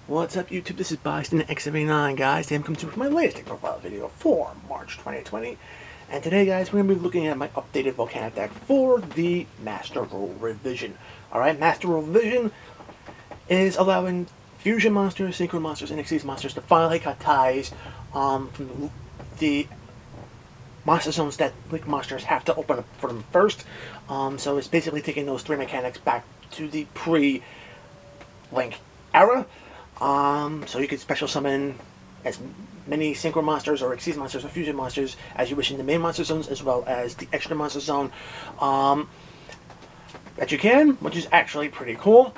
What's up, YouTube? This is BystanX79, guys. Today I'm coming to you with my latest deck profile video for March 2020. And today, guys, we're going to be looking at my updated Volcanic deck for the Master Rule Revision. Alright, Master Rule Revision is allowing fusion monsters, synchro monsters, and Xyz monsters to finally cut ties from the monster zones that Link monsters have to open up for them first. So it's basically taking those three mechanics back to the pre-Link era. So you can special summon as many synchro monsters or Xyz monsters or fusion monsters as you wish in the main monster zones, as well as the extra monster zone that you can, which is actually pretty cool.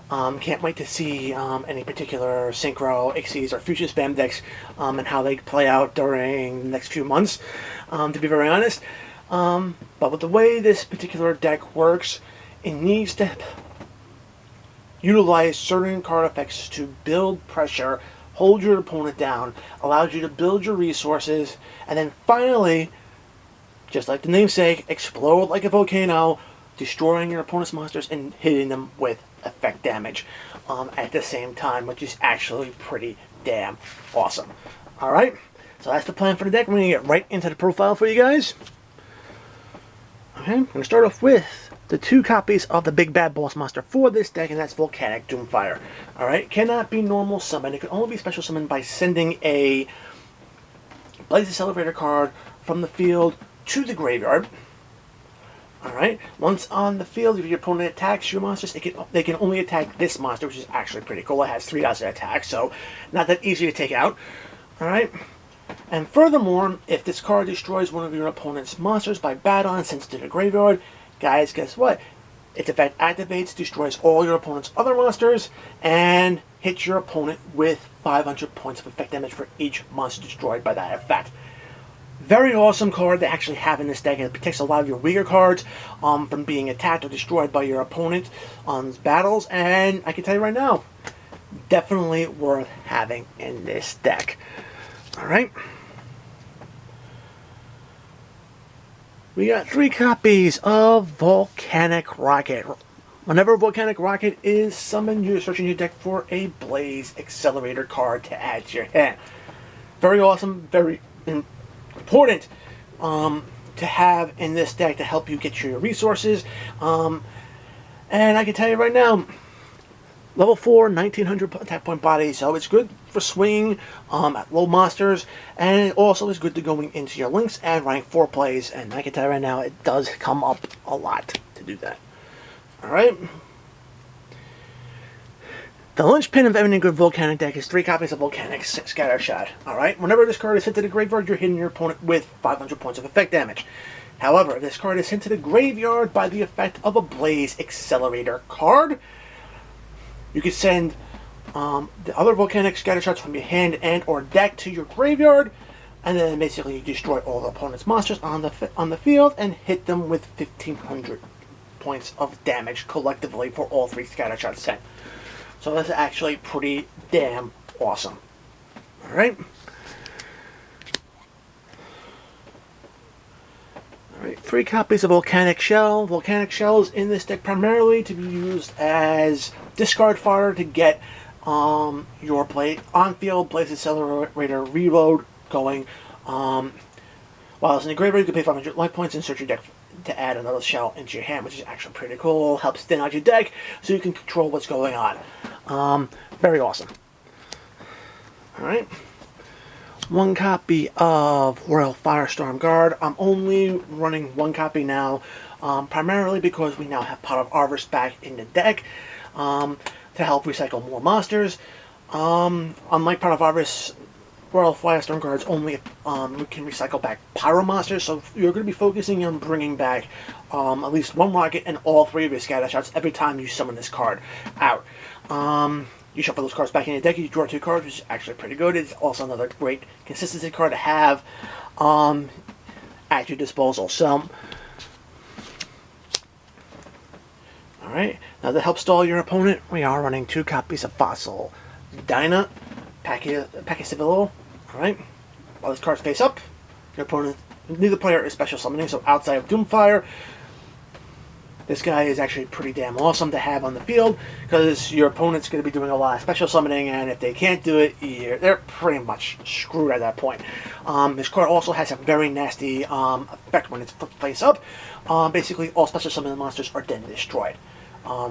Can't wait to see any particular synchro, Xyz, or fusion spam decks and how they play out during the next few months, to be very honest. But with the way this particular deck works, it needs to utilize certain card effects to build pressure, hold your opponent down, allows you to build your resources, and then finally, just like the namesake, explode like a volcano, destroying your opponent's monsters and hitting them with effect damage at the same time, which is actually pretty damn awesome. Alright, so that's the plan for the deck. We're going to get right into the profile for you guys. Okay, I'm going to start off with the two copies of the big bad boss monster for this deck, and that's Volcanic Doomfire. Alright, cannot be normal summon. It can only be special summoned by sending a Blaze Accelerator card from the field to the graveyard. Alright, once on the field, if your opponent attacks your monsters, they can only attack this monster, which is actually pretty cool. It has 3 dots to attack, so not that easy to take out. Alright, and furthermore, if this card destroys one of your opponent's monsters by battle and sends it to the graveyard, guys, guess what? Its effect activates, destroys all your opponent's other monsters, and hits your opponent with 500 points of effect damage for each monster destroyed by that effect. Very awesome card to actually have in this deck, and it protects a lot of your weaker cards from being attacked or destroyed by your opponent on battles, and I can tell you right now, definitely worth having in this deck. Alright. We got 3 copies of Volcanic Rocket. Whenever Volcanic Rocket is summoned, you're searching your deck for a Blaze Accelerator card to add to your hand. Very awesome, very important to have in this deck to help you get your resources. And I can tell you right now, level 4, 1900 attack point body, so it's good for swinging at low monsters, and it also is good to going into your links and rank 4 plays, and I can tell you right now, it does come up a lot to do that. Alright. The linchpin of any good Volcanic deck is 3 copies of Volcanic Scattershot. Alright, whenever this card is sent to the graveyard, you're hitting your opponent with 500 points of effect damage. However, if this card is sent to the graveyard by the effect of a Blaze Accelerator card, you can send the other Volcanic Scattershots from your hand and or deck to your graveyard, and then basically you destroy all the opponent's monsters on the field and hit them with 1500 points of damage collectively for all 3 Scattershots sent. So that's actually pretty damn awesome. Alright. Alright, 3 copies of Volcanic Shell. Volcanic Shell is in this deck primarily to be used as discard fodder to get your on-field Blaze Accelerator reload going. While it's in the graveyard, you can pay 500 life points and search your deck to add another shell into your hand, which is actually pretty cool. Helps thin out your deck so you can control what's going on. Very awesome. Alright. 1 copy of Royal Firestorm Guard. I'm only running 1 copy now, primarily because we now have Pot of Harvest back in the deck to help recycle more monsters. Unlike Pot of Harvest, Royal Firestorm Guards only can recycle back Pyro monsters, so you're going to be focusing on bringing back at least 1 rocket and all 3 of your Scattershots every time you summon this card out. You shuffle those cards back in your deck, you draw 2 cards, which is actually pretty good. It's also another great consistency card to have at your disposal. So, alright, now to help stall your opponent, we are running 2 copies of Fossil Dyna, Pachycivilo. Alright, while this card's face up, your opponent, neither player is special summoning, so outside of Doomfire, This guy is actually pretty damn awesome to have on the field because your opponent's going to be doing a lot of special summoning, and if they can't do it, they're pretty much screwed at that point. This card also has a very nasty effect when it's flipped face up. Basically, all special summoning monsters are then destroyed.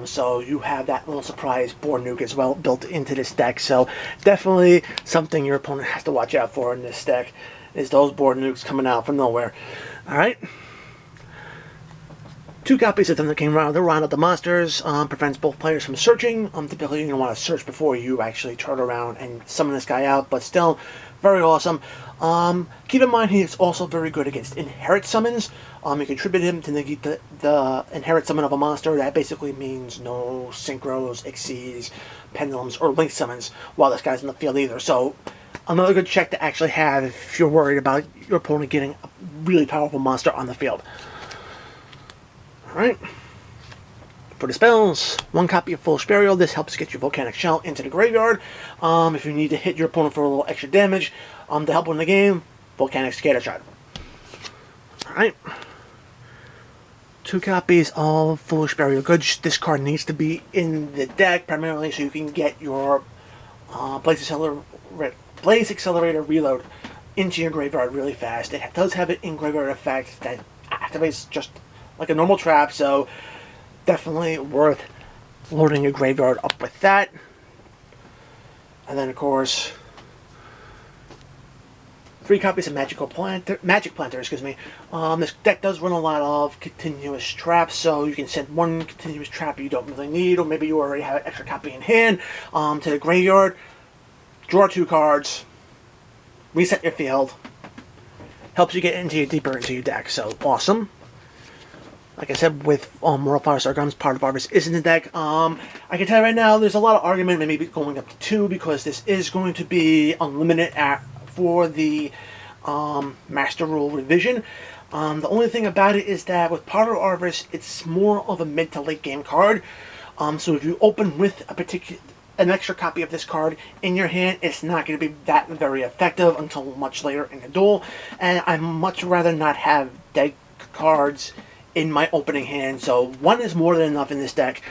So you have that little surprise board nuke as well built into this deck. So definitely something your opponent has to watch out for in this deck is those board nukes coming out from nowhere. Alright. 2 copies of Thunder King Round to round out the monsters. Prevents both players from searching. Typically you're going to want to search before you actually turn around and summon this guy out, but still very awesome. Keep in mind he is also very good against inherit summons. You can tribute him to negate the inherit summon of a monster. That basically means no synchros, exceeds, pendulums, or link summons while this guy's in the field either. So another good check to actually have if you're worried about your opponent getting a really powerful monster on the field. Alright. For the spells, 1 copy of Foolish Burial. This helps get your Volcanic Shell into the graveyard. If you need to hit your opponent for a little extra damage to help win the game, Volcanic Scattershot. Alright. 2 copies of Foolish Burial. Good. This card needs to be in the deck primarily so you can get your Blaze Accelerator reload into your graveyard really fast. It does have an in-graveyard effect that activates just like a normal trap, so definitely worth loading your graveyard up with that. And then, of course, 3 copies of Magic Planter, excuse me. This deck does run a lot of continuous traps, so you can send 1 continuous trap you don't really need, or maybe you already have an extra copy in hand, to the graveyard. Draw 2 cards, reset your field, helps you get deeper into your deck, so awesome. Like I said, with Mortal Fire Sargon's Part of Harvest is in the deck. I can tell you right now, there's a lot of argument, maybe going up to 2, because this is going to be unlimited for the Master Rule revision. The only thing about it is that with Part of Harvest, it's more of a mid to late game card. So if you open with an extra copy of this card in your hand, it's not going to be that very effective until much later in the duel. And I'd much rather not have deck cards in my opening hand, so 1 is more than enough in this deck.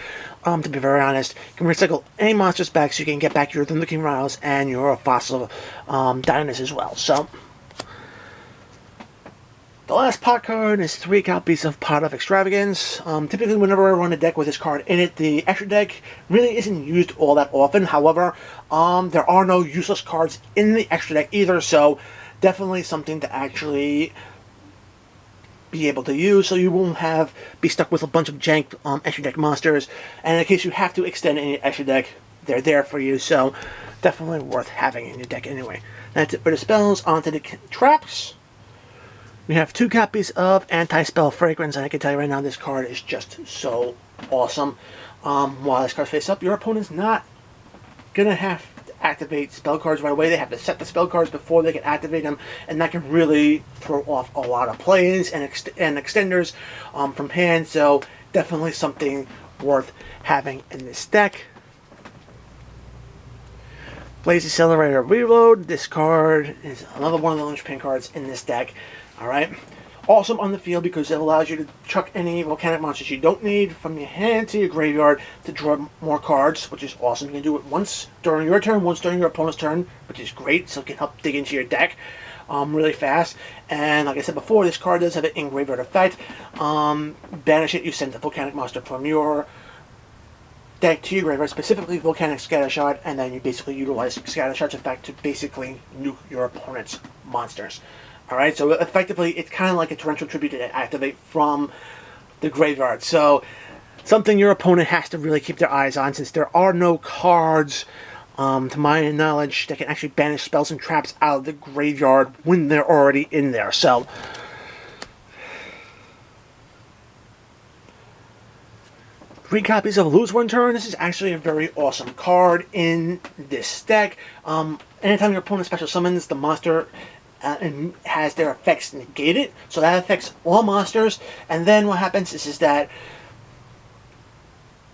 To be very honest, you can recycle any monsters back so you can get back your Thunder King Rouse and your Fossil Dynast as well. So the last pot card is 3 copies of Pot of Extravagance. Typically whenever I run a deck with this card in it, the extra deck really isn't used all that often. However, there are no useless cards in the extra deck either, so definitely something to actually be able to use, so you won't be stuck with a bunch of jank extra deck monsters, and in case you have to extend any extra deck, they're there for you, so definitely worth having in your deck anyway. That's it for the spells. On to the traps. We have 2 copies of Anti-Spell Fragrance, and I can tell you right now this card is just so awesome. While this card's face up, your opponent's not gonna have activate spell cards right away. They have to set the spell cards before they can activate them, and that can really throw off a lot of plays and extenders from hand, so definitely something worth having in this deck. Blaze Accelerator Reload. This card is another one of the linchpin cards in this deck. Alright. Awesome on the field because it allows you to chuck any volcanic monsters you don't need from your hand to your graveyard to draw more cards, which is awesome. You can do it once during your turn, once during your opponent's turn, which is great, so it can help dig into your deck really fast. And like I said before, this card does have an in-graveyard effect. Banish it, you send the volcanic monster from your deck to your graveyard, specifically Volcanic Scattershot, and then you basically utilize Scattershot's effect to basically nuke your opponent's monsters. Alright, so effectively, it's kind of like a Torrential Tribute to activate from the graveyard. So, something your opponent has to really keep their eyes on, since there are no cards, to my knowledge, that can actually banish spells and traps out of the graveyard when they're already in there. So, 3 copies of Lose One Turn. This is actually a very awesome card in this deck. Anytime your opponent special summons the monster and has their effects negated, so that affects all monsters, and then what happens is that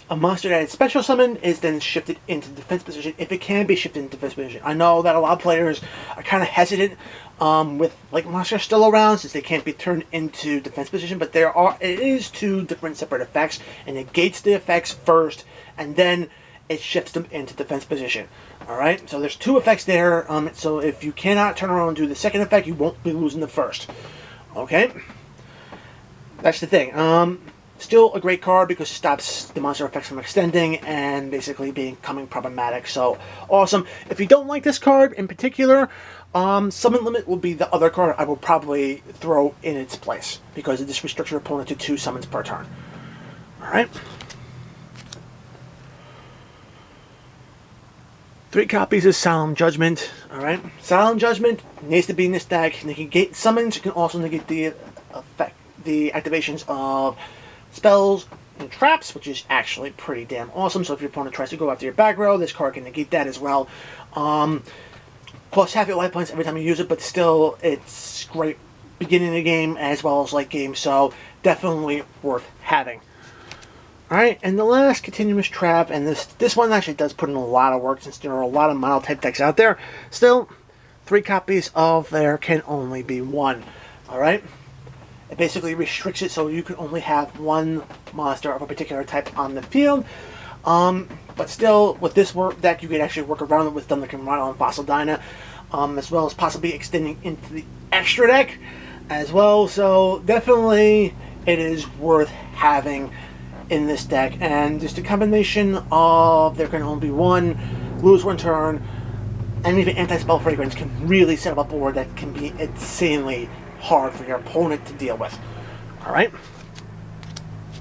A monster that is special summoned is then shifted into defense position if it can be shifted into defense position. I know that a lot of players are kind of hesitant with like monsters still around since they can't be turned into defense position, but it is two different separate effects, and it negates the effects first and then it shifts them into defense position. Alright, so there's two effects there, so if you cannot turn around and do the second effect, you won't be losing the first. Okay? That's the thing. Still a great card because it stops the monster effects from extending and basically becoming problematic. So awesome. If you don't like this card in particular, Summon Limit will be the other card I will probably throw in its place because it just restricts your opponent to 2 summons per turn. Alright. 3 copies of Solemn Judgment. Alright. Solemn Judgment needs to be in this deck. Negate summons. You can also negate the activations of spells and traps, which is actually pretty damn awesome. So if your opponent tries to go after your back row, this card can negate that as well. Plus half your life points every time you use it, but still it's great beginning of the game as well as late game, so definitely worth having. Alright, and the last continuous trap, and this one actually does put in a lot of work since there are a lot of model type decks out there. Still, 3 copies of there can only be 1. Alright? It basically restricts it so you can only have 1 monster of a particular type on the field. But still, with this deck, you can actually work around it with Thunderkin Rhino and Fossil Dyna, as well as possibly extending into the extra deck as well. So definitely, it is worth having in this deck. And just a combination of there can only be 1, lose 1 turn, and even Anti-Spell Fragrance can really set up a board that can be insanely hard for your opponent to deal with. Alright.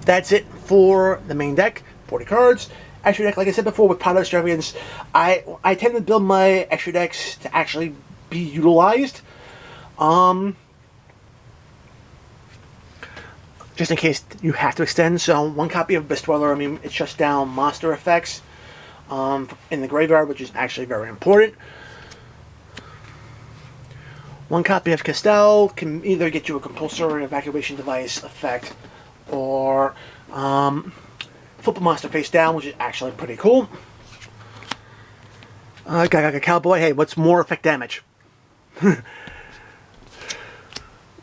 That's it for the main deck. 40 cards. Extra deck, like I said before, with Pot of Extravagance, I tend to build my extra decks to actually be utilized. Just in case you have to extend. So 1 copy of Bestweller, I mean, it shuts down monster effects in the graveyard, which is actually very important. 1 copy of Castell can either get you a compulsory evacuation device effect or flip a monster face down, which is actually pretty cool. Got a Cowboy. Hey, what's more effect damage?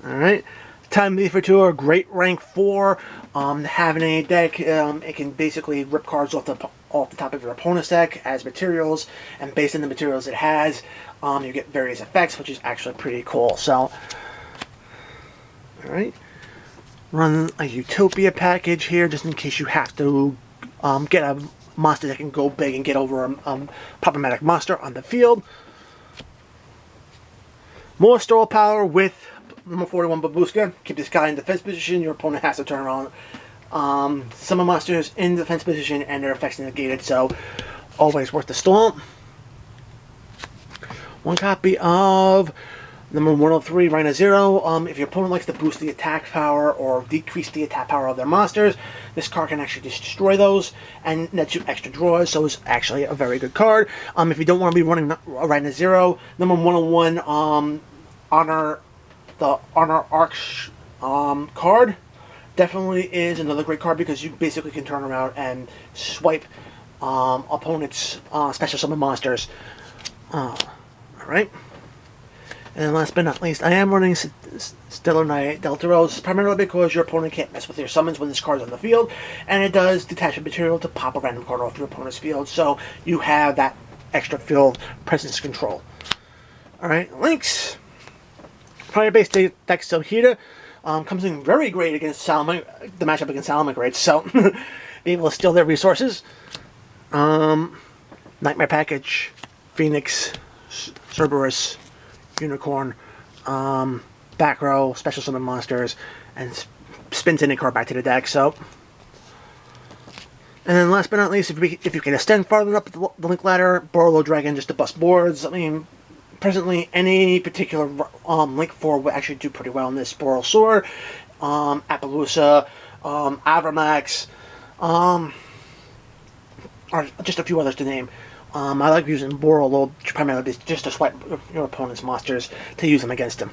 Alright. Time Leaf for Tour, great rank 4. Having a deck, it can basically rip cards off the top of your opponent's deck as materials, and based on the materials it has, you get various effects, which is actually pretty cool. So, alright. Run a Utopia package here, just in case you have to get a monster that can go big and get over a problematic monster on the field. More Store Power with number 41 Babushka. Keep this guy in defense position. Your opponent has to turn around. Summon monsters in defense position and their effects negated, so always worth the storm. 1 copy of number 103 Rhino Zero. If your opponent likes to boost the attack power or decrease the attack power of their monsters, this card can actually just destroy those and net you extra draws, so it's actually a very good card. If you don't want to be running Rhino Zero, number 101 Honor Arch card definitely is another great card because you basically can turn around and swipe opponents' special summon monsters. Alright. And last but not least, I am running Stellar Knight Delta Rose, primarily because your opponent can't mess with your summons when this card's on the field, and it does detach a material to pop a random card off your opponent's field, so you have that extra field presence control. Alright, links. Fire-based deck Sohita comes in very great against the matchup against Salamangreat, so be able to steal their resources. Nightmare Package, Phoenix, Cerberus, Unicorn, back row, special summon monsters, and spins any card back to the deck. So, and then last but not least, if you can extend farther up the link ladder, Borlow Dragon just to bust boards. I mean, presently any particular link 4 will actually do pretty well in this. Boral Sword, Appaloosa, Avramax, or just a few others to name. I like using Boral primarily just to swipe your opponent's monsters to use them against them.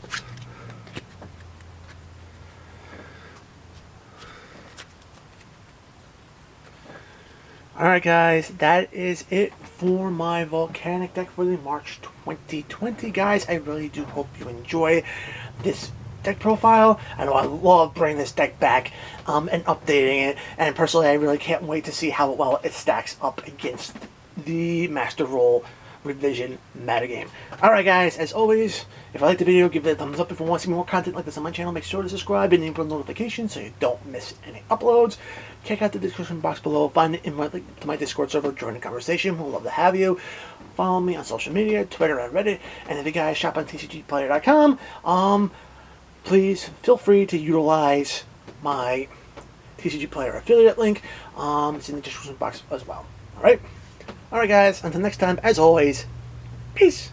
Alright guys, that is it for my Volcanic deck for the March 2020. Guys, I really do hope you enjoy this deck profile. I know I love bringing this deck back and updating it, and personally I really can't wait to see how well it stacks up against the Master Role Revision metagame. Alright guys, as always, if you like the video, give it a thumbs up. If you want to see more content like this on my channel, make sure to subscribe and enable notifications so you don't miss any uploads. Check out the description box below, find the invite link to my Discord server, join the conversation, we'll love to have you. Follow me on social media, Twitter and Reddit, and if you guys shop on tcgplayer.com, please feel free to utilize my TCG Player affiliate link. It's in the description box as well. Alright? Alright guys, until next time, as always, peace!